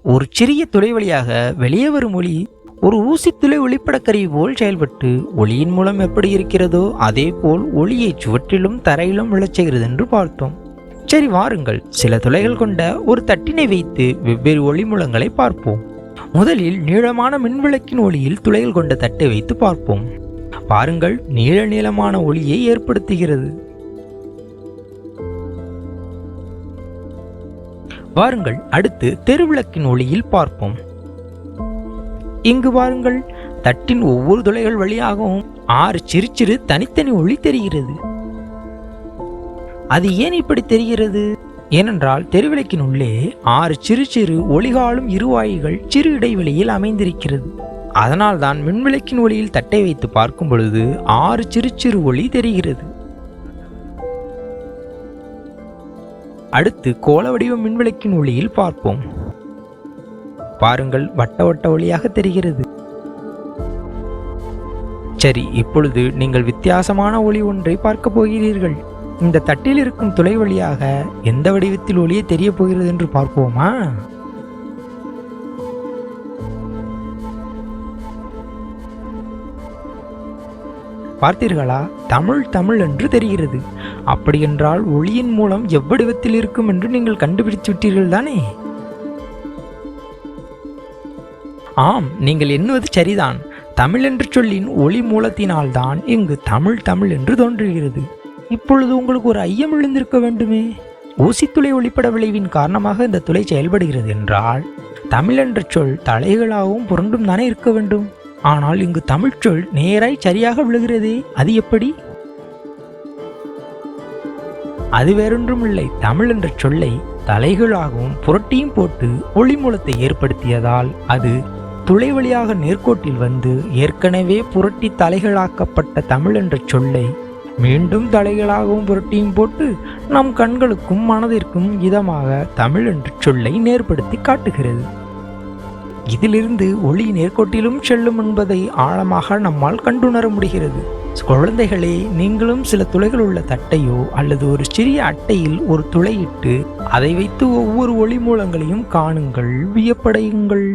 ஒரு சிறிய துளை வழியாக வெளியே வரும் ஒளி ஒரு ஊசித்துளை ஒளிப்படக்கருவி போல் செயல்பட்டு ஒளியின் மூலம் எப்படி இருக்கிறதோ அதே போல் ஒளியை சுவற்றிலும் தரையிலும் விழச் செய்கிறது என்று பார்த்தோம். சரி, வாருங்கள் சில துளைகள் கொண்ட ஒரு தட்டினை வைத்து வெவ்வேறு ஒளி மூலங்களை பார்ப்போம். முதலில் நீளமான மின்விளக்கின் ஒளியில் துளைகள் கொண்ட தட்டை வைத்து பார்ப்போம். பாருங்கள், நீள நீளமான ஒளியை ஏற்படுத்துகிறது. வாருங்கள் அடுத்து தெருவிளக்கின் ஒளியில் பார்ப்போம். இங்கு பாருங்கள், தட்டின் ஒவ்வொரு துளைகள் வழியாகவும் 6 சிறு சிறு தனித்தனி ஒளி தெரிகிறது. அது ஏன் இப்படி தெரிகிறது? ஏனென்றால் தெருவிளக்கின் உள்ளே 6 சிறு சிறு ஒளிகாலும் இருவாய்கள் சிறு இடைவெளியில் அமைந்திருக்கிறது. அதனால்தான் மின்விளக்கின் ஒளியில் தட்டை வைத்து பார்க்கும் பொழுது 6 சிறு சிறு ஒளி தெரிகிறது. அடுத்து கோள வடிவ மின்விளக்கின் ஒளியில் பார்ப்போம். பாருங்கள், வட்ட வட்ட ஒளியாக தெரிகிறது. சரி, இப்பொழுது நீங்கள் வித்தியாசமான ஒளி ஒன்றை பார்க்க போகிறீர்கள். இந்த தட்டில் இருக்கும் துளை வழியாக எந்த வடிவத்தில் ஒளியே தெரிய போகிறது என்று பார்ப்போமா? பார்த்தீர்களா? தமிழ் தமிழ் என்று தெரிகிறது. அப்படியென்றால் ஒளியின் மூலம் எவ்வடிவத்தில் இருக்கும் என்று நீங்கள் கண்டுபிடித்து விட்டீர்கள் தானே? ஆம், நீங்கள் எண்ணுவது சரிதான். தமிழ் என்று சொல்லின் ஒளி மூலத்தினால்தான் இங்கு தமிழ் தமிழ் என்று தோன்றுகிறது. இப்பொழுது உங்களுக்கு ஒரு ஐயம் எழுந்திருக்க வேண்டுமே. ஊசித்துளை ஒளிப்பட விளைவின் காரணமாக இந்த துளை செயல்படுகிறது என்றால் தமிழ் என்ற சொல் தலைகளாகவும் புரண்டும் தானே இருக்க வேண்டும். ஆனால் இங்கு தமிழ் சொல் நேராய் சரியாக விழுகிறதே, அது எப்படி? அது வேறொன்றும் இல்லை. தமிழ் என்ற சொல்லை தலைகளாகவும் புரட்டியும் போட்டு ஒளி மூலத்தை ஏற்படுத்தியதால் அது துளை வழியாக நேர்கோட்டில் வந்து ஏற்கனவே புரட்டி தலைகளாக்கப்பட்ட தமிழ் என்ற சொல்லை மீண்டும் தலைகளாகவும் புரட்டியும் போட்டு நம் கண்களுக்கும் மனதிற்கும் இதமாக தமிழ் என்ற சொல்லை நேர்படுத்தி காட்டுகிறது. இதிலிருந்து ஒளி நேர்கோட்டிலும் செல்லும் என்பதை ஆழமாக நம்மால் கண்டுணர முடிகிறது. குழந்தைகளே, நீங்களும் சில துளைகள் உள்ள தட்டையோ அல்லது ஒரு சிறிய அட்டையில் ஒரு துளையிட்டு அதை வைத்து ஒவ்வொரு ஒளி மூலங்களையும் காணுங்கள், வியப்படையுங்கள்.